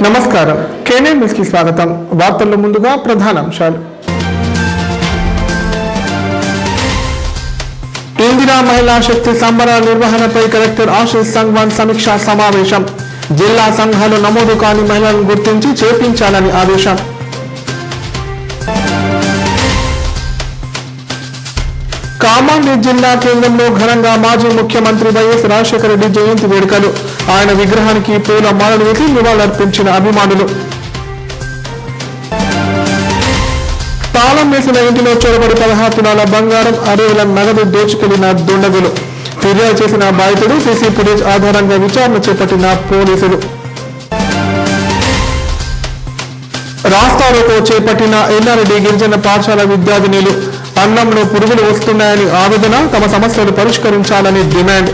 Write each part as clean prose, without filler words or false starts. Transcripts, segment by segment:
నమస్కారం. కేనే న్యూస్ కి స్వాగతం. వార్తల్లో ముందుగా ప్రధానాంశాలు. ఇందిరా మహిళా శక్తి సంబరాల నిర్వహణపై కలెక్టర్ ఆశీష్ సంగ్వాన్ సమీక్షా సమావేశం. జిల్లా సంఘాలు నమోదు కాని మహిళలను గుర్తించి చేర్పించాలని ఆదేశం. కామారెడ్డి జిల్లా కేంద్రంలో ఘనంగా మాజీ ముఖ్యమంత్రి వైఎస్ రాజశేఖర రెడ్డి జయంతి వేడుకలు. ఆయన విగ్రహానికి పూల మాలలు వేసి నివాళులర్పించిన అభిమానులు. తాళం వేసిన ఇంటిలో చొరబడి 16 తులాల బంగారం, 60,000 నగదు దోచుకెళ్లిన దుండగులు. ఫిర్యాదు చేసిన బాధితుడు సీసీ ఫుటేజ్ ఆధారంగా విచారణ చేపట్టిన పోలీసులు. రాస్తారోకో చేపట్టిన ఎల్లారెడ్డి గిరిజన పాఠశాల విద్యార్థినులు. అన్నంలో పురుగులు వస్తున్నాయని ఆవేదన, తమ సమస్యలు పరిష్కరించాలని డిమాండ్.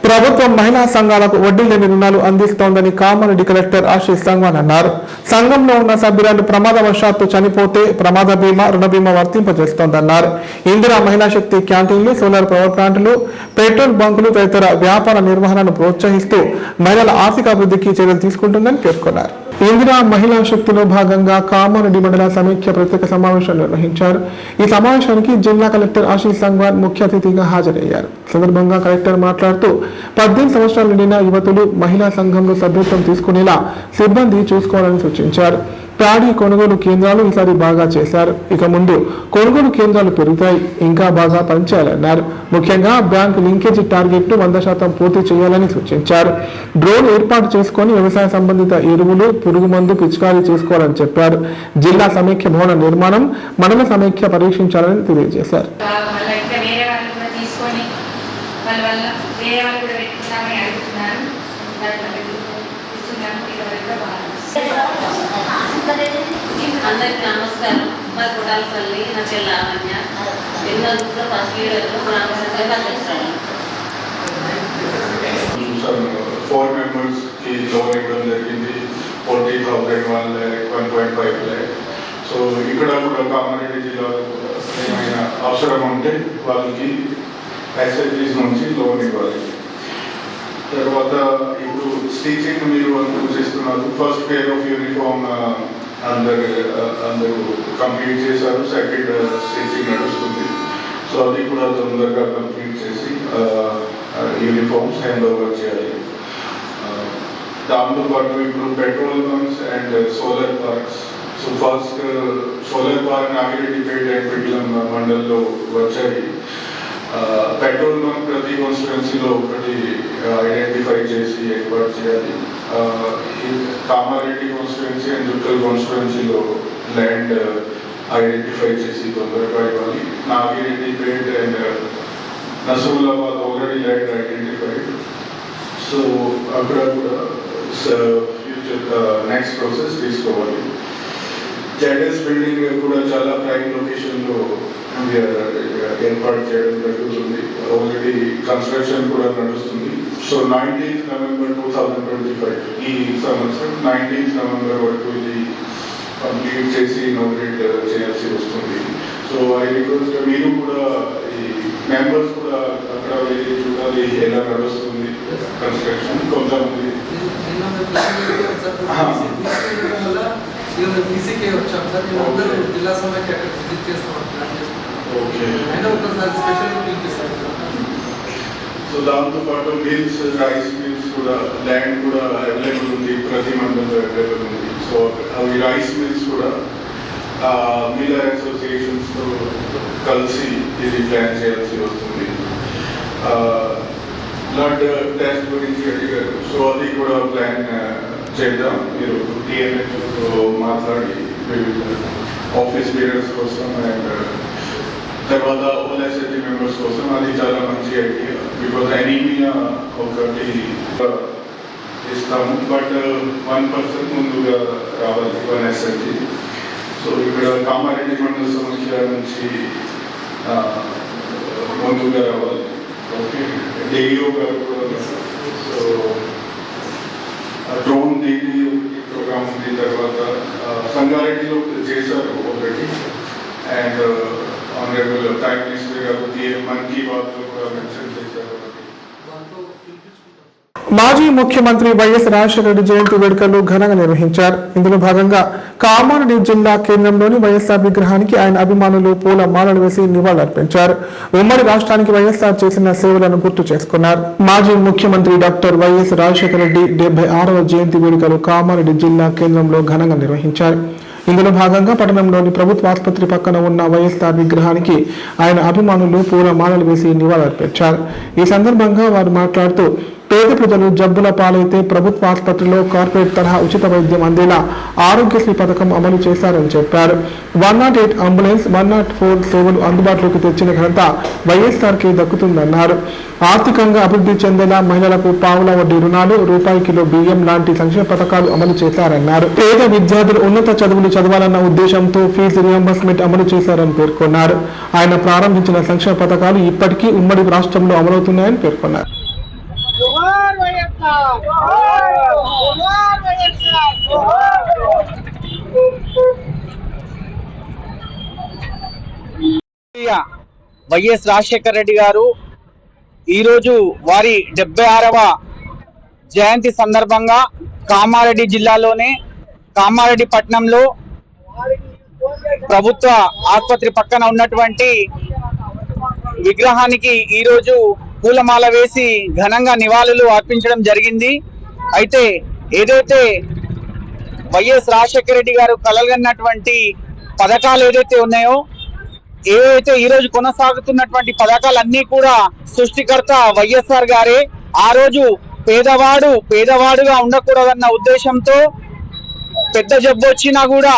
ప్రభుత్వం మహిళా సంఘాలకు వడ్డీ లేని రుణాలు అందిస్తోందని కామారెడ్డి కలెక్టర్ ఆశీష్ సంగ్వాన్ అన్నారు. సంఘంలో ఉన్న సభ్యులను ప్రమాదవశాత్తు చనిపోతే ప్రమాద బీమా, రుణ బీమా వర్తింపజేస్తోందన్నారు. ఇందిరా మహిళా శక్తి క్యాంటీన్లు, సోలార్ పవర్ ప్లాంట్లు, పెట్రోల్ బంకులు తదితర వ్యాపార నిర్వహణను ప్రోత్సహిస్తూ మహిళల ఆర్థిక అభివృద్ధికి చర్యలు తీసుకుంటుందని పేర్కొన్నారు. ఇందిరా మహిళా శక్తిలో భాగంగా కామారెడ్డి మండల సమైక్య ప్రత్యేక సమావేశం నిర్వహించారు. ఈ సమావేశానికి జిల్లా కలెక్టర్ ఆశీష్ సంగ్వాన్ ముఖ్య అతిథిగా హాజరయ్యారు. సందర్భంగా కలెక్టర్ మాట్లాడుతూ 18 సంవత్సరాలు నిండిన యువతులు మహిళా సంఘంలో సభ్యత్వం తీసుకునేలా సిబ్బంది చూసుకోవాలని సూచించారు. ప్యాడీ కొనుగోలు కేంద్రాలు ఈసారి బాగా చేశారు. ఇక ముందు కొనుగోలు కేంద్రాలు పెరుగుతాయి, ఇంకా బాగా పనిచేయాలన్నారు. ముఖ్యంగా బ్యాంకు లింకేజీ టార్గెట్ ను 100% పూర్తి చేయాలని సూచించారు. డ్రోన్ ఏర్పాటు చేసుకుని వ్యవసాయ సంబంధిత ఎరువులు, పురుగు మందు పిచికారీ చేసుకోవాలని చెప్పారు. జిల్లా సమైక్య భవన నిర్మాణం, మండల సమైక్య పరీక్షించాలని తెలియజేశారు. అందరికీ నమస్కారం. మా గుడాలపల్లి నా చెల్లి లావణ్య. ఎన్నో ఫస్ట్ లీడర్లో గ్రామసభగా చేస్తాను. 4 members కి లోన్ ఇవ్వడం జరిగింది. 40,000 1.5 lakh. సో ఇక్కడ కూడా కామారెడ్డి జిల్లాలో ఏమైనా అవసరం ఉంటే వాళ్ళకి ఎస్ఐటీస్ నుంచి లోన్ ఇవ్వాలి. తర్వాత ఇప్పుడు స్టిచింగ్ మీరు చేస్తున్నారు. ఫస్ట్ పేర్ ఆఫ్ యూనిఫామ్ అందరూ కంప్లీట్ చేశారు. సెకండ్ స్టిచింగ్ నడుస్తుంది. సో అది కూడా తొందరగా కంప్లీట్ చేసి యూనిఫామ్స్ హ్యాండ్ ఓవర్ చేయాలి. దాంతోపాటు ఇప్పుడు petrol bunks and solar parks. So first solar park Nagireddypet and Pitlam మండల్లో వచ్చాయి. పెట్రోల్ బంక్ ప్రతి కాన్స్టిట్యున్సీలో ఒకటి ఐడెంటిఫై చేసి ఏర్పాటు చేయాలి. కామారెడ్డి కాన్స్టిట్యున్సీ అండ్ జుక్కల్ కాన్స్టిట్యున్సీలో ల్యాండ్ ఐడెంటిఫై చేసి తొందరగా ఇవ్వాలి. Nagireddypet and Nasrullabad already land identified. So అక్కడ కూడా ఫ్యూచర్ నెక్స్ట్ ప్రాసెస్ తీసుకోవాలి. జెడ్ఎస్ బిల్డింగ్ కూడా చాలా ప్రైమ్ లొకేషన్లో ఏర్పాటు చేయడం జరుగుతుంది. ఆల్రెడీ కన్స్ట్రక్షన్ కూడా నడుస్తుంది. సో 19th November 2025 ఈ సంవత్సరం 19th November వరకు ఇది కంప్లీట్ చేసి ఇనాగ్రేట్ చేయాల్సి వస్తుంది. సో ఐ రిక్వెస్ట్ మీరు కూడా ఈ మెంబర్స్ కూడా అక్కడ వెళ్ళి చూడాలి ఎలా నడుస్తుంది కన్స్ట్రక్షన్. కొంతమంది జిల్లా సమైక్య విజిట్ చేస్తాం. సో దాంతోపాటు మిల్స్, రైస్ మిల్స్ కూడా ల్యాండ్ కూడా అవైలబుల్ ఉంది. ప్రతి మండలంలో అవైలబుల్ ఉంది. సో అవి రైస్ మిల్స్ కూడా మిల్లర్ అసోసియేషన్స్తో కలిసి ఇది ప్లాన్ చేయాల్సి వస్తుంది. బ్లడ్ టెస్ట్ గురించి అడిగారు. సో అది కూడా ప్లాన్ చేద్దాం. మీరు టీఎంహెచ్తో మాట్లాడి ఆఫీస్ బేరర్స్ కోసం అండ్ తర్వాత ఓఎస్ఐటీ మెంబర్స్ కోసం అది చాలా మంచి ఐడియా. బికాజ్ ఎనీమియా ఒకటి ఇస్తాము. బట్ 1% ముందుగా రావాలి 1 SIT. సో ఇక్కడ కామారెడ్డి మండల సమస్య నుంచి ముందుగా రావాలి. ఓకే, డేయో గారు కూడా. సో డ్రోన్ దీని ప్రోగ్రామ్ ఉంది. తర్వాత సంగారెడ్డిలో చేశారు ఒకటి. అండ్ ఆనరబుల్ ప్రైమ్ మినిస్టర్ గారు मन की बात లో కూడా మెన్షన్ చేశారు. మాజీ ముఖ్యమంత్రి వైఎస్ రాజశేఖర రెడ్డి జయంతి వేడుకలు ఘనంగా నిర్వహించారు. ఇందులో భాగంగా కామారెడ్డి జిల్లా కేంద్రంలోని వైఎస్ఆర్ విగ్రహానికి ఆయన అభిమానులు పూల మాలలు వేసి నివాళులర్పించారు. ఉమ్మడి రాష్ట్రానికి వైఎస్ఆర్ చేసిన సేవలను గుర్తు చేసుకున్నారు. మాజీ ముఖ్యమంత్రి డాక్టర్ వైఎస్ రాజశేఖర రెడ్డి 76వ జయంతి వేడుకలు కామారెడ్డి జిల్లా కేంద్రంలో ఘనంగా నిర్వహించారు. ఇందులో భాగంగా పట్టణంలోని ప్రభుత్వ ఆసుపత్రి పక్కన ఉన్న వైఎస్ఆర్ విగ్రహానికి ఆయన అభిమానులు పూల మాలలు వేసి నివాళులర్పించారు. ఈ సందర్భంగా వారు మాట్లాడుతూ పేద ప్రజలు జబ్బుల పాలైతే ప్రభుత్వ ఆసుపత్రిలో కార్పొరేట్ తరహా ఉచిత వైద్యం అందేలా ఆరోగ్యశ్రీ పథకం అమలు చేశారని చెప్పారు. 108 అంబులెన్స్ 104 సేవలు అందుబాటులోకి తెచ్చిన ఘనత వైఎస్ఆర్కి దక్కుతుందన్నారు. ఆర్థికంగా అభివృద్ధి చెందేలా మహిళలకు పావుల వడ్డీ రుణాలు, రూపాయి కిలో బియ్యం లాంటి సంక్షేమ పథకాలు అమలు చేశారన్నారు. పేద విద్యార్థులు ఉన్నత చదువులు చదవాలన్న ఉద్దేశంతో ఫీజు రియంబర్స్మెంట్ అమలు చేశారని పేర్కొన్నారు. ఆయన ప్రారంభించిన సంక్షేమ పథకాలు ఇప్పటికీ ఉమ్మడి రాష్ట్రంలో అమలవుతున్నాయని పేర్కొన్నారు. వైఎస్ రాజశేఖర రెడ్డి గారు ఈరోజు వారి 76వ జయంతి సందర్భంగా కామారెడ్డి జిల్లాలోనే కామారెడ్డి పట్టణంలో ప్రభుత్వ ఆసుపత్రి పక్కన ఉన్నటువంటి విగ్రహానికి ఈరోజు పూలమాల వేసి ఘనంగా నివాళులు అర్పించడం జరిగింది. అయితే ఏదైతే వైఎస్ రాజశేఖర రెడ్డి గారు కలగన్నటువంటి పథకాలు ఏదైతే ఉన్నాయో, ఏవైతే ఈరోజు కొనసాగుతున్నటువంటి పథకాలన్నీ కూడా సృష్టికర్త వైఎస్ఆర్ గారే. ఆ రోజు పేదవాడుగా ఉండకూడదన్న ఉద్దేశంతో పెద్ద జబ్బు వచ్చినా కూడా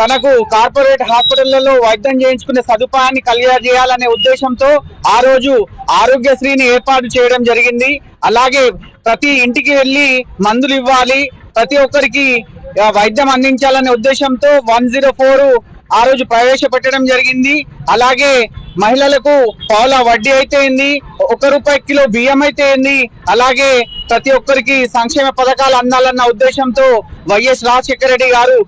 తనకు కార్పొరేట్ హాస్పిటళ్లలో వైద్యం చేయించుకునే సదుపాయాన్ని కలిగజేయాలనే ఉద్దేశంతో ఆ రోజు ఆరోగ్యశ్రీని ఏర్పాటు చేయడం జరిగింది. అలాగే ప్రతి ఇంటికి వెళ్ళి మందులు ఇవ్వాలి, ప్రతి ఒక్కరికి వైద్యం అందించాలనే ఉద్దేశంతో 104 ఆ రోజు ప్రవేశపెట్టడం జరిగింది. అలాగే మహిళలకు పావుల వడ్డీ అయితే ఏంది, 1 రూపాయి కిలో బియ్యం అయితే ఏంది, అలాగే ప్రతి ఒక్కరికి సంక్షేమ పథకాలు అందాలన్న ఉద్దేశంతో వైఎస్ రాజశేఖర రెడ్డి గారు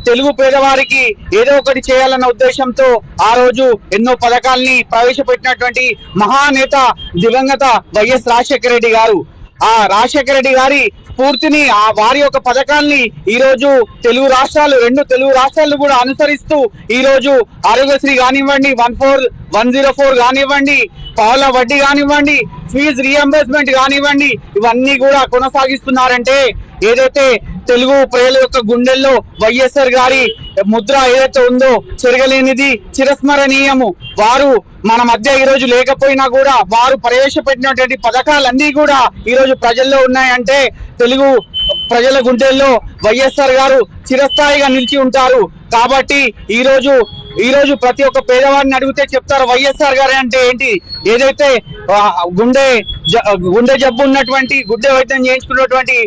తెలుగు పేదవారికి ఏదో ఒకటి చేయాలన్న ఉద్దేశంతో ఆ రోజు ఎన్నో పథకాల్ని ప్రవేశపెట్టినటువంటి మహానేత దివంగత వైఎస్ రాజశేఖర రెడ్డి గారు. ఆ రాజశేఖర రెడ్డి గారి స్ఫూర్తిని, వారి యొక్క పథకాల్ని ఈ రోజు రెండు తెలుగు రాష్ట్రాలు కూడా అనుసరిస్తూ ఈ రోజు ఆరోగ్యశ్రీ కానివ్వండి, 104 కానివ్వండి, పావుల వడ్డీ కానివ్వండి, ఫీజు రియంబర్స్మెంట్ కానివ్వండి, ఇవన్నీ కూడా కొనసాగిస్తున్నారంటే ఏదైతే తెలుగు ప్రజల యొక్క గుండెల్లో వైఎస్ఆర్ గారి ముద్ర ఏదైతే ఉందో చెరగలేనిది, చిరస్మరణీయము. వారు మన మధ్య ఈ రోజు లేకపోయినా కూడా వారు ప్రవేశపెట్టినటువంటి పథకాలన్నీ కూడా ఈ రోజు ప్రజల్లో ఉన్నాయంటే తెలుగు ప్రజల గుండెల్లో వైఎస్ఆర్ గారు చిరస్థాయిగా నిలిచి ఉంటారు. కాబట్టి ఈ రోజు ప్రతి ఒక్క పేదవాడిని అడిగితే చెప్తారు వైఎస్ఆర్ గారు అంటే ఏంటి. ఏదైతే గుండె జబ్బు ఉన్నటువంటి, గుండె వైద్యం చేయించుకున్నటువంటి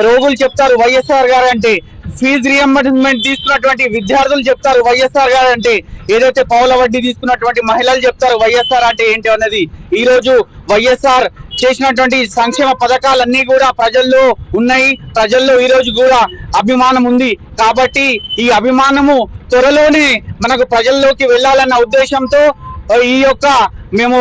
రోగులు చెప్తారు వైఎస్ఆర్ గారు అంటే, ఫీజు రియంబర్స్మెంట్ తీసుకున్నటువంటి విద్యార్థులు చెప్తారు వైఎస్ఆర్ గారు అంటే, ఏదైతే పావుల వడ్డీ తీసుకున్నటువంటి మహిళలు చెప్తారు వైఎస్ఆర్ అంటే ఏంటి అన్నది. ఈ రోజు వైఎస్ఆర్ చేసినటువంటి సంక్షేమ పథకాలన్నీ కూడా ప్రజల్లో ఉన్నాయి. ప్రజల్లో ఈ రోజు కూడా అభిమానం ఉంది. కాబట్టి ఈ అభిమానము త్వరలోనే మనకు ప్రజల్లోకి వెళ్ళాలన్న ఉద్దేశంతో ఈ యొక్క మేము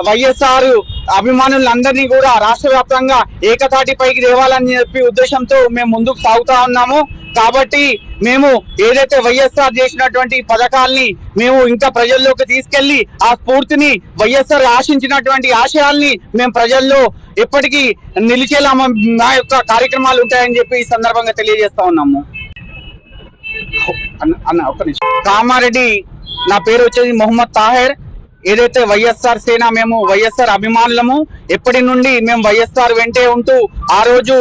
వైఎస్ఆర్ అభిమానులందరినీ కూడా రాష్ట్ర వ్యాప్తంగా ఏకతాటిపైకి తేవాలని చెప్పి ఉద్దేశంతో మేము ముందుకు సాగుతా ఉన్నాము. కాబట్టి మేము ఏదైతే వైఎస్ఆర్ చేసినటువంటి పథకాల్ని మేము ఇంకా ప్రజల్లోకి తీసుకెళ్లి ఆ స్ఫూర్తిని, వైఎస్ఆర్ ఆశించినటువంటి ఆశయాల్ని మేము ప్రజల్లో ఎప్పటికీ నిలిచేలా మా యొక్క కార్యక్రమాలు ఉంటాయని చెప్పి ఈ సందర్భంగా తెలియజేస్తా ఉన్నాము. ఒక్క నిమిషం. కామారెడ్డి, నా పేరు వచ్చేసి మొహమ్మద్ తాహెర్. ఏదైతే వైఎస్ఆర్ సేన, మేము వైఎస్ఆర్ అభిమానులము. ఎప్పటి నుండి మేము వైఎస్ఆర్ వెంటే ఉంటూ ఆ రోజు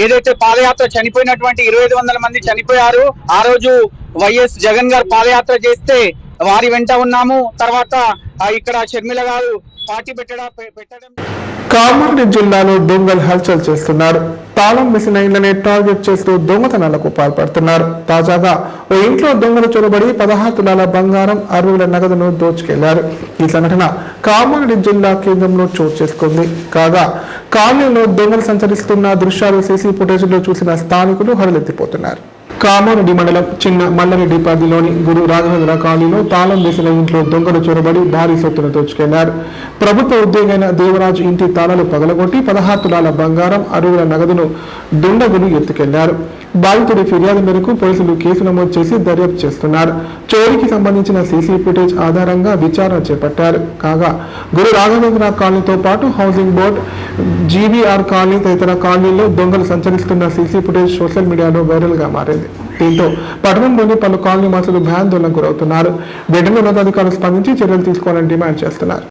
ఏదైతే పాదయాత్ర చనిపోయినటువంటి 2500 మంది చనిపోయారు. ఆ రోజు వైఎస్ జగన్ గారు పాదయాత్ర చేస్తే వారి వెంట ఉన్నాము. తర్వాత ఇక్కడ షర్మిల గారు పార్టీ పెట్టడం. కామారెడ్డి జిల్లాలో దొంగలు హల్చల్ చేస్తున్నారు. తాళం వేసిన ఇళ్లనే టార్గెట్ చేస్తూ దొంగతనాలకు పాల్పడుతున్నారు. తాజాగా ఓ ఇంట్లో దొంగలు చొరబడి 16 తులాల బంగారం, 60,000 నగదును దోచుకెళ్లారు. ఈ సంఘటన కామారెడ్డి జిల్లా కేంద్రంలో చోటు చేసుకుంది. కాగా కాలనీలో దొంగలు సంచరిస్తున్న దృశ్యాలు సీసీ ఫుటేజ్ లో చూసిన స్థానికులు హడలెత్తిపోతున్నారు. కామారెడ్డి మండలం చిన్న మల్లారెడ్డి పరిధిలోని గురు రాఘవేంద్ర కాలనీలో తాళం వేసిన ఇంట్లో దొంగలు చొరబడి భారీ సొత్తును దోచుకెళ్లారు. ప్రభుత్వ ఉద్యోగైన దేవరాజు ఇంటి తాళాలు పగలగొట్టి 16 తులాల బంగారం, 60 నగదును దుండగులు ఎత్తుకెళ్లారు. బాధితుడి ఫిర్యాదు మేరకు పోలీసులు కేసు నమోదు చేసి దర్యాప్తు చేస్తున్నారు. చోరీకి సంబంధించిన సీసీ ఫుటేజ్ ఆధారంగా విచారణ చేపట్టారు. కాగా గురు రాఘవేంద్ర కాలనీతో పాటు హౌసింగ్ బోర్డ్, జీవీఆర్ కాలనీ తదితర కాలనీల్లో దొంగలు సంచరిస్తున్న సీసీ ఫుటేజ్ సోషల్ మీడియాలో వైరల్ గా మారింది. దీంతో పట్టణంలోని పలు కాలనీ వాసులు భయాందోళనకు గురవుతున్నారు. వెంటనే ఉన్నతాధికారులు స్పందించి చర్యలు తీసుకోవాలని డిమాండ్ చేస్తున్నారు.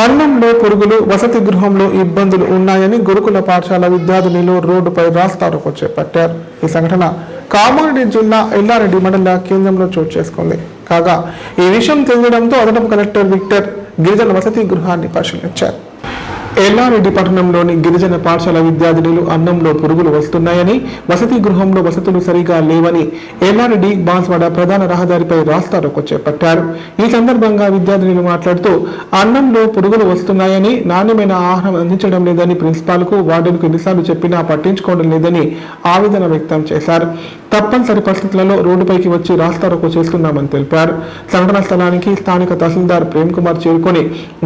అన్నంలో పురుగులు, వసతి గృహంలో ఇబ్బందులు ఉన్నాయని గురుకుల పాఠశాల విద్యార్థినులు రోడ్డుపై రాస్తారోకో చేపట్టారు. ఈ సంఘటన కామారెడ్డి జిల్లా ఎల్లారెడ్డి మండల కేంద్రంలో చోటు చేసుకుంది. కాగా ఈ విషయం తెలియడంతో అదనపు కలెక్టర్ విక్టర్ గిరిజన వసతి గృహాన్ని పరిశీలించారు. ఎల్లారెడ్డి పట్టణంలోని గిరిజన పాఠశాల విద్యార్థినులు అన్నంలో పురుగులు వస్తున్నాయని, వసతి గృహంలో వసతులు సరిగా లేవని ఎల్లారెడ్డి బాన్స్వాడ ప్రధాన రహదారిపై రాస్తారోకో చేపట్టారు. ఈ సందర్భంగా విద్యార్థినులు మాట్లాడుతూ అన్నంలో పురుగులు వస్తున్నాయని, నాణ్యమైన ఆహారం అందించడం లేదని ప్రిన్సిపాల్కు, వార్డెన్కు ఎన్నిసార్లు చెప్పినా పట్టించుకోవడం లేదని ఆవేదన వ్యక్తం చేశారు. తప్పనిసరి పరిస్థితులలో రోడ్డుపైకి వచ్చి రాస్తారోకో చేస్తున్నామని తెలిపారు. సంఘటన స్థలానికి స్థానిక తహసీల్దార్ ప్రేమ్ కుమార్ చేరుకొని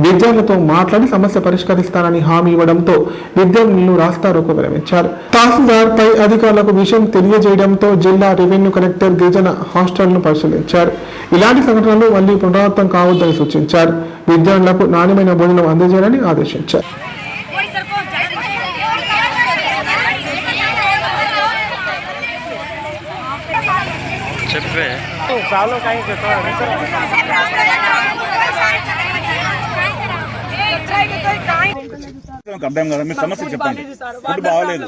విద్యార్థులతో మాట్లాడి సమస్య పరిష్కరిస్తానని హామీ ఇవ్వడంతో విద్యార్థులను రాస్తారోకో విరమించారు. తహసీల్దార్ పై అధికారులకు విషయం తెలియజేయడంతో జిల్లా రెవెన్యూ కలెక్టర్ గిరిజన హాస్టల్ను పరిశీలించారు. ఇలాంటి సంఘటనలు మళ్లీ పునరావృతం కావద్దని సూచించారు. విద్యార్థులకు నాణ్యమైన భోజనం అందజేయాలని ఆదేశించారు. అర్థం కదా, మీరు సమస్య చెప్పండి. ఫుడ్ బాగాలేదు.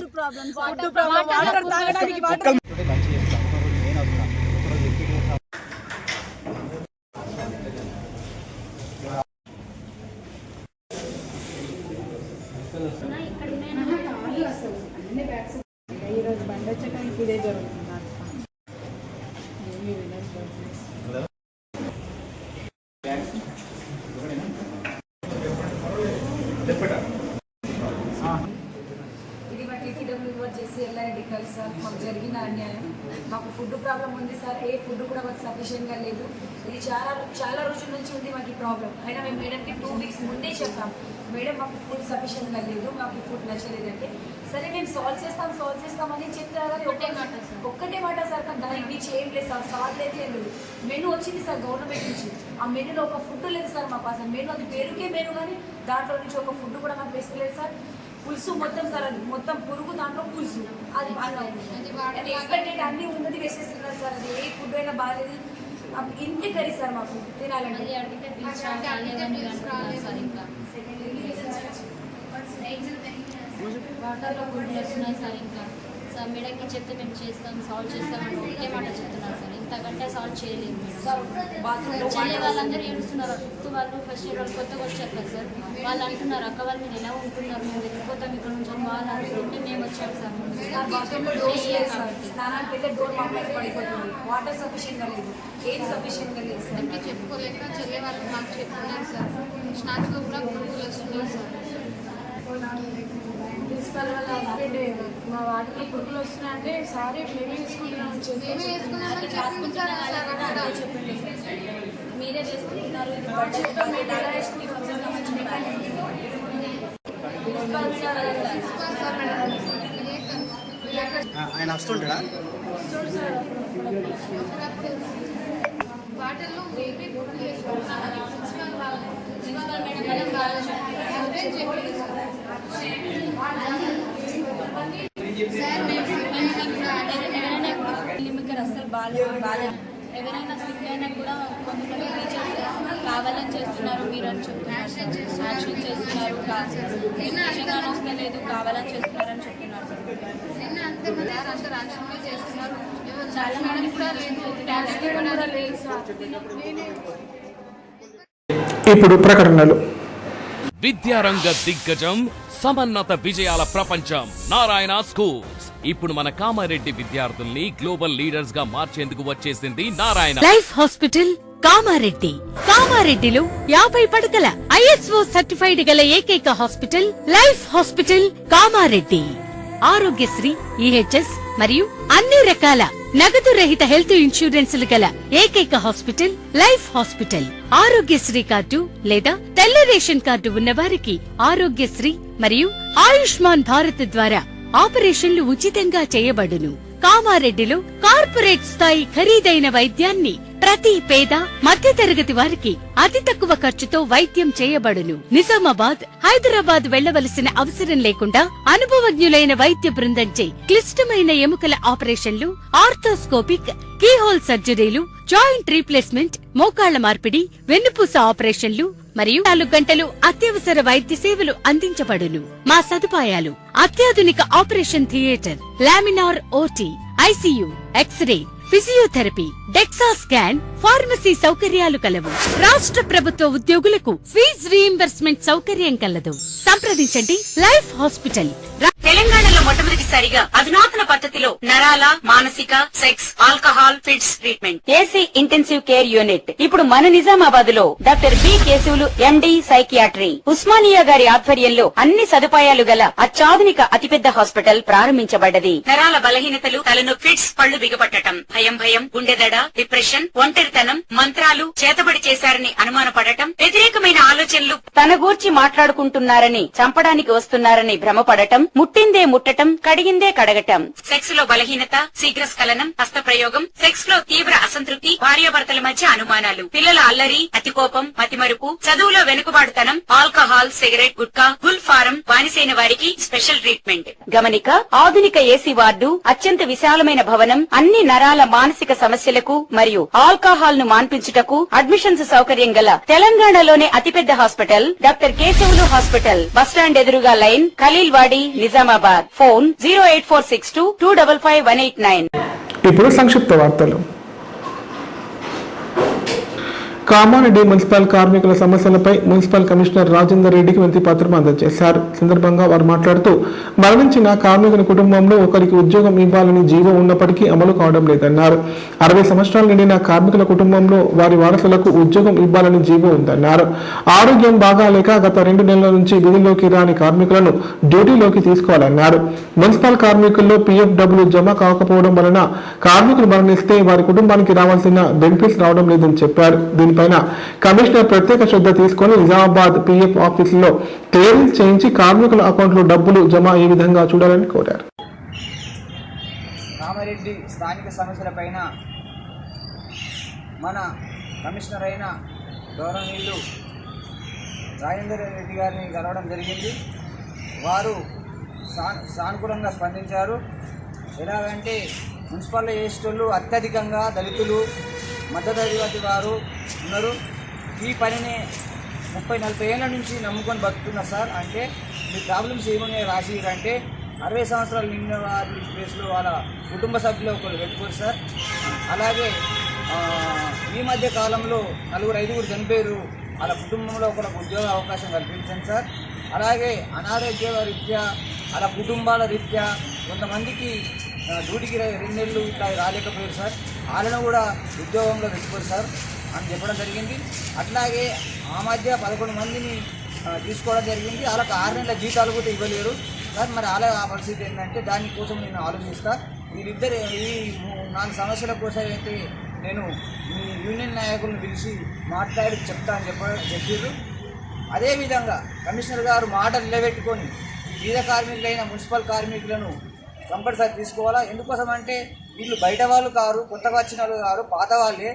ఈరోజు బండి వచ్చేటానికి ఇదే జరుగుతుంది. ఇది మా టీటీడబ్ల్యూ చేసి ఎల్ఐడి కలిసి సార్ మాకు జరిగిన అన్యాయం. మాకు ఫుడ్ ప్రాబ్లం ఉంది సార్. ఏ ఫుడ్ కూడా మాకు సఫిషియెంట్గా లేదు. ఇది చాలా రోజుల నుంచి ఉంది మాకు ఈ ప్రాబ్లం. అయినా మేము మేడంకి 2 వీక్స్ ముందే చెప్పాం, మేడం మాకు ఫుడ్ సఫిషియెంట్గా లేదు, మాకు ఫుడ్ నచ్చలేదంటే సరే మేము సాల్వ్ చేస్తామని చెప్తారు. ఒక్కటే మాట సార్, కానీ దానికి మించి ఏం లేదు సార్. సాల్వ్ లేదు, ఏం లేదు. మెనూ వచ్చింది సార్ గవర్నమెంట్ నుంచి. ఆ మెనూలో ఒక ఫుడ్ లేదు సార్ మాకు. అసలు మెనూ అది పేరుకే మెనూ, కానీ దాంట్లో నుంచి ఒక ఫుడ్ కూడా మాకు వేసుకోలేదు సార్. పులుసు మొత్తం సార్, అది మొత్తం పురుగు, దాంట్లో పులుసు, అది ఎక్స్పెక్టెడ్ అన్నీ ఉన్నది వేసేస్తున్నారు సార్. అది ఏ ఫుడ్ అయినా బాగాలేదు. ఇంతే కర్రీ సార్ మాకు తినాలంటే. వాటర్లో గుడ్లు వస్తున్నాయి సార్. ఇంకా సార్ మేడంకి చెప్తే మేము చేస్తాం, సాల్వ్ చేస్తామని ఒకే మాట చెప్తున్నారు సార్. ఇంతకంటే సాల్వ్ చేయలేము చెల్లి వాళ్ళందరూ ఏడుస్తున్నారు. 5th వాళ్ళు, ఫస్ట్ ఇయర్ వాళ్ళు కొత్తగా వచ్చారు కదా సార్. వాళ్ళు అంటున్నారు, అక్క వాళ్ళు మీరు ఎలా ఉంటున్నారు, మేము వెళ్ళిపోతాం ఇక్కడ నుంచి వాళ్ళు అనుకుంటే మేము వచ్చాము సార్. వాటర్ సఫిషియెంట్గా లేదు, ఏం సఫిషియెంట్గా లేదు సార్. చెప్పుకోలేక చెల్లి వాళ్ళకి మాకు చెప్తున్నారు సార్. స్నాక్స్లో కూడా పురుగులు వస్తున్నాయి సార్. ప్రిన్సిపల్ వాళ్ళ హస్బెండ్ మా వాటిలో పురుగులు వస్తున్నాయంటే సారీ మేమే తీసుకుంటున్నాం చెప్పండి మీరే చేసుకుంటున్నారు ఇది ఆయన వస్తుంటాడా వాటిల్లో మేమే బుక్ చేసుకుంటున్నాం ప్రిన్సిపల్ మేడం అసలు బాగా ఎవరైనా సిక్ అయినా కూడా కొంతమంది టీచర్స్ కావాలని చేస్తున్నారు మీరు అని చెప్తున్నారు యాక్షన్ చేస్తున్నారు నిజంగానే వస్తే లేదు కావాలని చేస్తున్నారు అని చెప్తున్నారు చాలా మంది కూడా లేదు ఇప్పుడు ప్రకటనలు. విద్యారంగ దిగ్గజం సమన్నత విజయాల ప్రపంచం నారాయణ స్కూల్స్ ఇప్పుడు మన కామారెడ్డి విద్యార్థుల్ని గ్లోబల్ లీడర్స్ గా మార్చేందుకు వచ్చేసింది నారాయణ లైఫ్ హాస్పిటల్ కామారెడ్డి. కామారెడ్డిలో 50 పడకల ISO సర్టిఫైడ్ గల ఏకైక hospital life hospital Kamareddy. Aarogyasri, EHS మరియు అన్ని రకాల నగదు రహిత హెల్త్ ఇన్సూరెన్సులు గల ఏకైక hospital life hospital. Aarogyasri card లేదా తెల్ల రేషన్ కార్డు ఉన్న వారికి ఆరోగ్యశ్రీ మరియు ఆయుష్మాన్ భారత్ ద్వారా ఆపరేషన్లు ఉచితంగా చేయబడును. కామారెడ్డిలో కార్పొరేట్ స్థాయి ఖరీదైన వైద్యాన్ని ప్రతి పేద మధ్యతరగతి వారికి అతి తక్కువ ఖర్చుతో వైద్యం చేయబడును. నిజామాబాద్, హైదరాబాద్ వెళ్లవలసిన అవసరం లేకుండా అనుభవజ్ఞులైన వైద్య బృందంచే క్లిష్టమైన ఎముకల ఆపరేషన్లు, ఆర్థోస్కోపిక్, కీహోల్ సర్జరీలు, జాయింట్ రీప్లేస్మెంట్, మోకాళ్ల మార్పిడి, వెన్నుపూస ఆపరేషన్లు మరియు 4 గంటలు అత్యవసర వైద్య సేవలు అందించబడును. మా సదుపాయాలు: అత్యాధునిక operation theatre, laminar OT, ICU, x ray, physiotherapy, DEXA scan, pharmacy సౌకర్యాలు కలవు. రాష్ట్ర ప్రభుత్వ ఉద్యోగులకు ఫీజు రీయింబర్స్మెంట్ సౌకర్యం కలదు. సంప్రదించండి లైఫ్ హాస్పిటల్. తెలంగాణలో మొట్టమొదటిసారిగా అధునాతన పద్ధతిలో నరాల, మానసిక, sex, alcohol, fits treatment, AC intensive care unit ఇప్పుడు మన నిజామాబాద్ లో doctor B Keshavulu MD psychiatry, Osmania గారి ఆధ్వర్యంలో అన్ని సదుపాయాలు గల అత్యాధునిక అతిపెద్ద హాస్పిటల్ ప్రారంభించబడ్డది. నరాల బలహీనతలు, తలనొప్పి, ఫిట్స్, పళ్లు బిగపట్టడం, భయం, గుండెదడ, డిప్రెషన్, ఒంటరితనం, మంత్రాలు చేతబడి చేశారని అనుమానపడటం, వ్యతిరేకమైన ఆలోచనలు, తన గూర్చి మాట్లాడుకుంటున్నారని, చంపడానికి వస్తున్నారని భ్రమపడటం, ముట్టిందే ముట్టటం, కడిగిందే కడగటం, సెక్స్ లో బలహీనత, శీఘ్రస్ఖలనం, హస్తప్రయోగం, సెక్స్ లో తీవ్ర అసంతృప్తి, భార్యాభర్తల మధ్య అనుమానాలు, పిల్లల అల్లరి, అతికోపం, మతిమరుపు, చదువులో వెనుకబాటుతనం, alcohol, cigarette, gutka, Gul form బానిసైన వారికి స్పెషల్ ట్రీట్మెంట్. గమనిక: ఆధునిక ఏసీ వార్డు, అత్యంత విశాలమైన భవనం, అన్ని నరాల మానసిక సమస్యలకు మరియు ఆల్కహాల్ ను మాన్పించుటకు అడ్మిషన్స్ సౌకర్యం గల తెలంగాణలోనే అతిపెద్ద hospital doctor Keshavulu hospital. Bus stand ఎదురుగా లైన్, ఖలీల్వాడి, నిజామాబాద్. ఫోన్ 08462255189. ఇప్పుడు సంక్షిప్త వార్తలు. కామారెడ్డి మున్సిపల్ కార్మికుల సమస్యలపై మున్సిపల్ కమిషనర్ రాజేందర్ రెడ్డికి వినతి పత్రం అందజేశారు. సందర్భంగా వారు మాట్లాడుతూ మరణించిన కార్మికుల కుటుంబంలో ఒకరికి ఉద్యోగం ఇవ్వాలని జీవో ఉన్నప్పటికీ అమలు కావడం లేదన్నారు. 60 సంవత్సరాలు నిండిన కార్మికుల కుటుంబంలో వారి వారసులకు ఉద్యోగం ఇవ్వాలని జీవో ఉందన్నారు. ఆరోగ్యం బాగాలేక గత 2 నెలల నుంచి విధుల్లోకి రాని కార్మికులను డ్యూటీలోకి తీసుకోవాలన్నారు. మున్సిపల్ కార్మికుల్లో PF డబ్బులు జమ కాకపోవడం వలన కార్మికులు మరణిస్తే వారి కుటుంబానికి రావాల్సిన బెనిఫిట్స్ రావడం లేదని చెప్పారు. దీనిపైన కమిషనర్ ప్రత్యేక శ్రద్ధ తీసుకుని నిజామాబాద్ PF ఆఫీసులో క్లియరెన్స్ చేయించి కార్మికుల అకౌంట్లో డబ్బులు జమ అయ్యే విధంగా చూడాలని కోరారు. కామారెడ్డి స్థానిక సమస్యలపైన మన కమిషనర్ అయిన గౌరవనీయులు రాజేందర్ రెడ్డి గారిని కలవడం జరిగింది. వారు సానుకూలంగా స్పందించారు. ఎలాగంటే మున్సిపల్లో చేసేటోళ్ళు అత్యధికంగా దళితులు, మధ్యతరగతి వారు ఉన్నారు. ఈ పనిని 30-40 ఏళ్ళ నుంచి నమ్ముకొని బతుకుతున్నారు సార్. అంటే మీ ప్రాబ్లమ్స్ ఏమని రాసి అంటే 60 సంవత్సరాలు నిండిన వారి ప్లేస్లో వాళ్ళ కుటుంబ సభ్యులు ఒకరు పెట్టుకోరు సార్. అలాగే ఈ మధ్య కాలంలో 4-5 చనిపోయారు. వాళ్ళ కుటుంబంలో ఒకరికి ఉద్యోగ అవకాశం కల్పించండి సార్. అలాగే అనారోగ్య రీత్యా వాళ్ళ కుటుంబాల రీత్యా కొంతమందికి డ్యూటీకి 2 నెలలు ఇట్లా రాలేకపోయారు సార్. వాళ్ళను కూడా ఉద్యోగంలో పెట్టుకోరు సార్ అని చెప్పడం జరిగింది. అట్లాగే ఆ మధ్య 11 మందిని తీసుకోవడం జరిగింది. వాళ్ళకి 6 నెలల జీతాలు కూడా ఇవ్వలేరు సార్. మరి అలా ఆ పరిస్థితి ఏంటంటే దానికోసం నేను ఆలోచిస్తా. వీళ్ళిద్దరు ఈ 4 సమస్యల కోసం అయితే నేను మీ యూనియన్ నాయకులను పిలిచి మాట్లాడి చెప్తా అని చెప్పారు. అదేవిధంగా కమిషనర్ గారు మాట నిలబెట్టుకొని బీద కార్మికులైన మున్సిపల్ కార్మికులను కంపల్సరీ తీసుకోవాలా. ఎందుకోసం అంటే వీళ్ళు బయట వాళ్ళు కారు, కొత్తగా వచ్చిన వాళ్ళు కారు, పాత వాళ్ళే.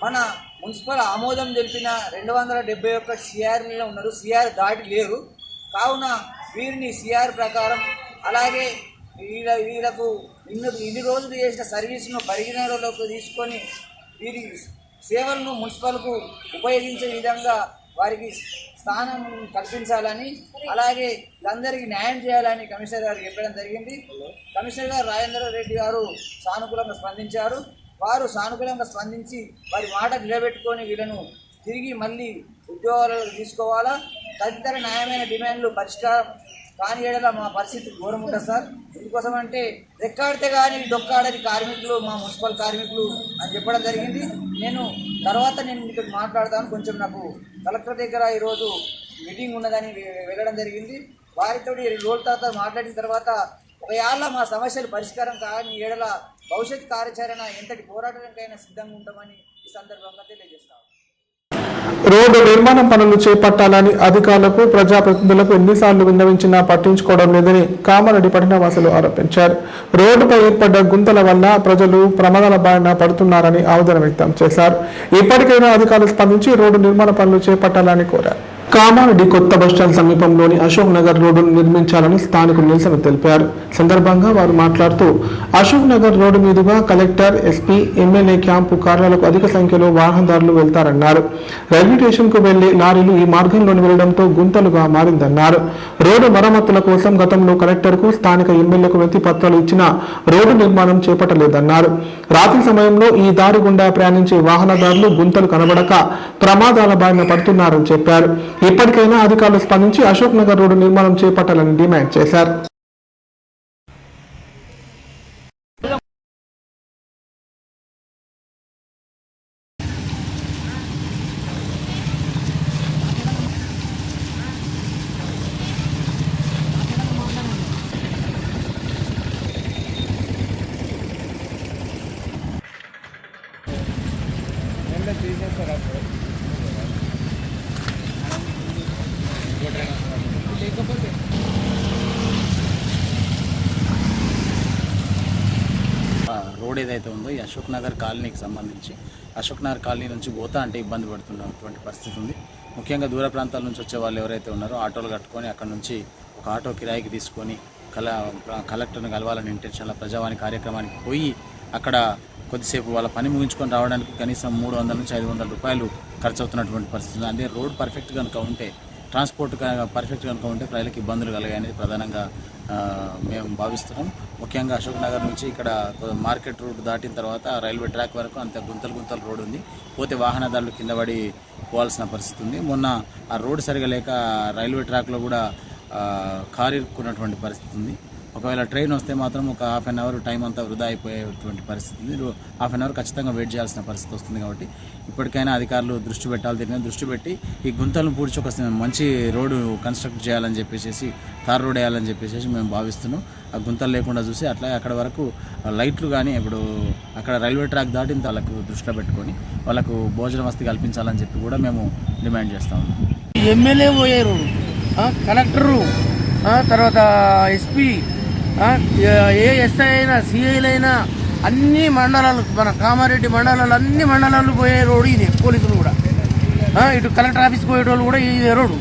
మన మున్సిపల్ ఆమోదం తెలిపిన 271 సిఆర్లో ఉన్నారు, సిఆర్ దాటి లేరు. కావున వీరిని సిఆర్ ప్రకారం అలాగే వీళ్ళకు ఇన్ని రోజులు చేసిన సర్వీస్ను పరిగణలోకి తీసుకొని వీరి సేవలను మున్సిపల్కు ఉపయోగించే విధంగా వారికి స్థానం కల్పించాలని, అలాగే అందరికీ న్యాయం చేయాలని కమిషనర్ గారు చెప్పడం జరిగింది. కమిషనర్ గారు రాజేంద్ర రెడ్డి గారు సానుకూలంగా స్పందించారు. వారు సానుకూలంగా స్పందించి వారి మాట నిలబెట్టుకొని వీళ్ళను తిరిగి మళ్ళీ ఉద్యోగాలకు తీసుకోవాలా. తదితర న్యాయమైన డిమాండ్లు పరిష్కారం కాని ఏడల మా పరిస్థితి ఘోరం ఉంటుంది సార్. ఎందుకోసం అంటే రెక్కాడితే కానీ డొక్కాడని కార్మికులు మా మున్సిపల్ కార్మికులు అని చెప్పడం జరిగింది. నేను ఇక్కడ మాట్లాడతాను. కొంచెం నాకు కలెక్టర్ దగ్గర ఈరోజు మీటింగ్ ఉన్నదని వెళ్ళడం జరిగింది. వారితో 2 రోజుల తర్వాత మాట్లాడిన తర్వాత ఒకవేళ మా సమస్యలు పరిష్కారం కాని ఏడల భవిష్యత్ కార్యాచరణ ఎంతటి పోరాటానికైనా సిద్ధంగా ఉంటామని ఈ సందర్భంగా తెలియజేస్తాను. రోడ్డు నిర్మాణం పనులు చేపట్టాలని అధికారులకు ప్రజాప్రతినిధులకు ఎన్నిసార్లు విన్నవించినా పట్టించుకోవడం లేదని కామారెడ్డి పట్టణవాసులు ఆరోపించారు. రోడ్డుపై ఏర్పడ్డ గుంతల వల్ల ప్రజలు ప్రమాదాల బారిన పడుతున్నారని ఆవేదన వ్యక్తం చేశారు. ఇప్పటికైనా అధికారులు స్పందించి రోడ్డు నిర్మాణ పనులు చేపట్టాలని కోరారు. కామారెడ్డి కొత్త బస్టాండ్ సమీపంలోని అశోక్ నగర్ రోడ్డును నిర్మించాలని స్థానికులు నిరసన తెలిపారు. సందర్భంగా వారు మాట్లాడుతూ అశోక్ నగర్ రోడ్డు మీదుగా కలెక్టర్, ఎస్పీ, ఎమ్మెల్యే క్యాంపు కార్యాలకు అధిక సంఖ్యలో వాహనదారులు వెళ్తారన్నారు. రైల్వే స్టేషన్ కు వెళ్లే లారీలు ఈ మార్గంలోని వెళ్లడంతో గుంతలుగా మారిందన్నారు. రోడ్డు మరమ్మతుల కోసం గతంలో కలెక్టర్ కు, స్థానిక ఎమ్మెల్యేకు వినతి పత్రాలు ఇచ్చినా రోడ్డు నిర్మాణం చేపట్టలేదన్నారు. రాత్రి సమయంలో ఈ దారి గుండా ప్రయాణించే వాహనదారులు గుంతలు కనబడక ప్రమాదాల బారిన పడుతున్నారని చెప్పారు. ఇప్పటికైనా అధికారులు స్పందించి అశోక్ నగర్ రోడ్డు నిర్మాణం చేపట్టాలని డిమాండ్ చేశారు. రోడ్ ఏదైతే ఉందో ఈ అశోక్ నగర్ కాలనీకి సంబంధించి అశోక్ నగర్ కాలనీ నుంచి పోతా అంటే ఇబ్బంది పడుతున్నటువంటి పరిస్థితి ఉంది. ముఖ్యంగా దూర ప్రాంతాల నుంచి వచ్చే వాళ్ళు ఎవరైతే ఉన్నారో ఆటోలు కట్టుకొని అక్కడ నుంచి ఒక ఆటో కిరాయికి తీసుకొని కలెక్టర్ని కలవాలని ఇంటెన్షన్లో ప్రజావాణి కార్యక్రమానికి పోయి అక్కడ కొద్దిసేపు వాళ్ళ పని ముగించుకొని రావడానికి కనీసం 300 నుంచి 500 రూపాయలు ఖర్చు అవుతున్నటువంటి పరిస్థితి. అదే రోడ్ పర్ఫెక్ట్ కనుక ఉంటే, ట్రాన్స్పోర్ట్ పర్ఫెక్ట్ కనుక ఉంటే ప్రజలకు ఇబ్బందులు కలిగాయనేది ప్రధానంగా మేము భావిస్తున్నాం. ముఖ్యంగా అశోక్ నగర్ నుంచి ఇక్కడ మార్కెట్ రోడ్ దాటిన తర్వాత రైల్వే ట్రాక్ వరకు అంత గుంతలు రోడ్ ఉంది. పోతే వాహనదారులు కింద పడి పోవాల్సిన పరిస్థితి ఉంది. మొన్న ఆ రోడ్ సరిగా లేక రైల్వే ట్రాక్లో కూడా కారు ఇరుక్కున్నటువంటి పరిస్థితి ఉంది. ఒకవేళ ట్రైన్ వస్తే మాత్రం ఒక హాఫ్ అన్ అవర్ టైం అంతా వృధా అయిపోయేటువంటి పరిస్థితి ఉంది. హాఫ్ అన్ అవర్ ఖచ్చితంగా వెయిట్ చేయాల్సిన పరిస్థితి వస్తుంది. కాబట్టి ఇప్పటికైనా అధికారులు దృష్టి పెట్టాలి. దీని మీద దృష్టి పెట్టి ఈ గుంతలను పూడ్చి ఒక మంచి రోడ్డు కన్స్ట్రక్ట్ చేయాలని చెప్పేసి, తార్ రోడ్ వేయాలని చెప్పేసి మేము భావిస్తున్నాం. ఆ గుంతలు లేకుండా చూసి అట్లా అక్కడ వరకు లైట్లు కానీ ఇప్పుడు అక్కడ రైల్వే ట్రాక్ దాటిన వాళ్ళకు దృష్టిలో పెట్టుకొని వాళ్ళకు భోజన వసతి కల్పించాలని చెప్పి కూడా మేము డిమాండ్ చేస్తాము. ఎమ్మెల్యే పోయారు, కలెక్టరు, తర్వాత ఎస్పీ, ఏ ఎస్ఐ అయినా, సిఐలైనా అన్ని మండలాలు, మన కామారెడ్డి మండలాలు అన్ని మండలాలు పోయే రోడ్డు ఇది. పోలీసులు కూడా ఇటు కలెక్టర్ ఆఫీస్కి పోయేటోళ్ళు కూడా ఈ రోడ్డు.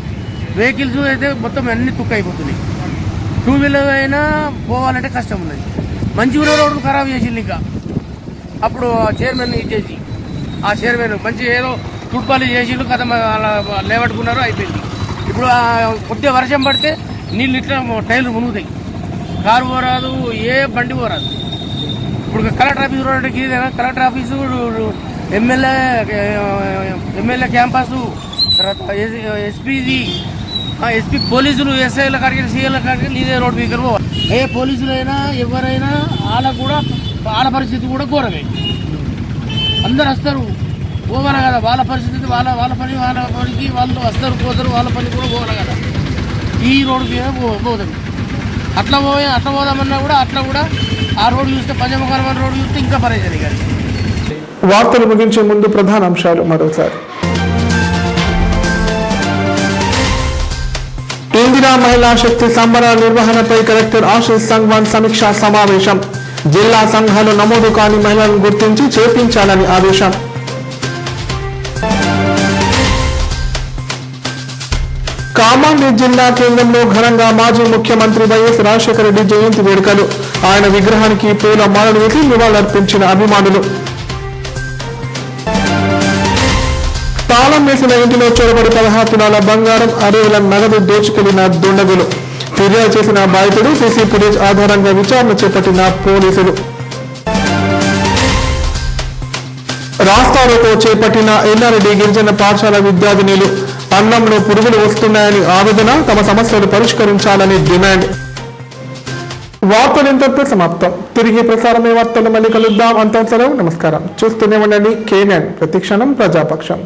వెహికల్స్ అయితే మొత్తం అన్ని తుక్కు అయిపోతున్నాయి. 2 వీలర్ అయినా పోవాలంటే కష్టం ఉన్నది. మంచిగా రోడ్డు ఖరాబ్ చేసింది. ఇంకా అప్పుడు చైర్మన్ ఇచ్చేసి ఆ చైర్మన్ మంచి ఏదో తుడ్పాలి చేసిండు, కథ లేవట్టుకున్నారు, అయిపోయింది. ఇప్పుడు కొద్దిగా వర్షం పడితే నీళ్ళు ఇట్లా టైర్లు మునుగుతాయి, కారు పోరాదు, ఏ బండి పోరాదు. ఇప్పుడు కలెక్టర్ ఆఫీస్ రోడ్డుకి కలెక్టర్ ఆఫీసు, ఎమ్మెల్యే క్యాంపసు, తర్వాత ఎస్పీ పోలీసులు, ఎస్ఐల కాడికి, సిఐల కాడికి ఇదే రోడ్డు దగ్గర పోవాలి. ఏ పోలీసులైనా ఎవరైనా వాళ్ళ పరిస్థితి కూడా ఘోరమే. అందరు వస్తారు, పోవాలి కదా, వాళ్ళ పరిస్థితి వాళ్ళ పనికి వాళ్ళు వస్తారు పోతారు, వాళ్ళ పని కూడా పోవాలి కదా. ఈ రోడ్డు మీద పోతాం. అట్లా పోదామన్నా కూడా అట్లా కూడా ఆ రోడ్డు చూస్తే పంచముఖారమైన రోడ్డు చూస్తే ఇంకా పరేజారు గారు. వార్తలు ముగించే ముందు ప్రధాన అంశాలు మరోసారి. ఇందిరా మహిళా శక్తి సంబరాల నిర్వహణపై కలెక్టర్ ఆశీష్ సంగ్వాన్ సమీక్షా సమావేశం. జిల్లా సంఘాలు నమోదు కాని మహిళలను గుర్తించి చేపించాలని ఆదేశం. కామారెడ్డి జిల్లా కేంద్రంలో ఘనంగా మాజీ ముఖ్యమంత్రి వైఎస్ రాజశేఖర రెడ్డి జయంతి వేడుకలు. ఆయన విగ్రహానికి పూల మాలలు వేసి నివాళులర్పించిన అభిమానులు. తాళం వేసిన ఇంటిలో చొరబడి 16 తులాల బంగారం, 60,000 నగదు దోచుకెళ్లిన దుండగులు. ఫిర్యాదు చేసిన బాధితుడు సీసీ ఫుటేజ్ ఆధారంగా విచారణ చేపట్టిన పోలీసులు. రాస్తారోకో చేపట్టిన ఎల్లారెడ్డి గిరిజన పాఠశాల విద్యార్థినులు. అన్నంలో పురుగులు వస్తున్నాయని ఆవేదన, తమ సమస్యలు పరిష్కరించాలని డిమాండ్. వార్తలు ఇంతటితో సమాప్తం. తిరిగి ప్రసారమే వార్తలు మళ్ళీ కలుద్దాం. అంతం సెలవు. నమస్కారం. చూస్తూనే ఉండండి K9 ప్రతిక్షణం ప్రజాపక్షం.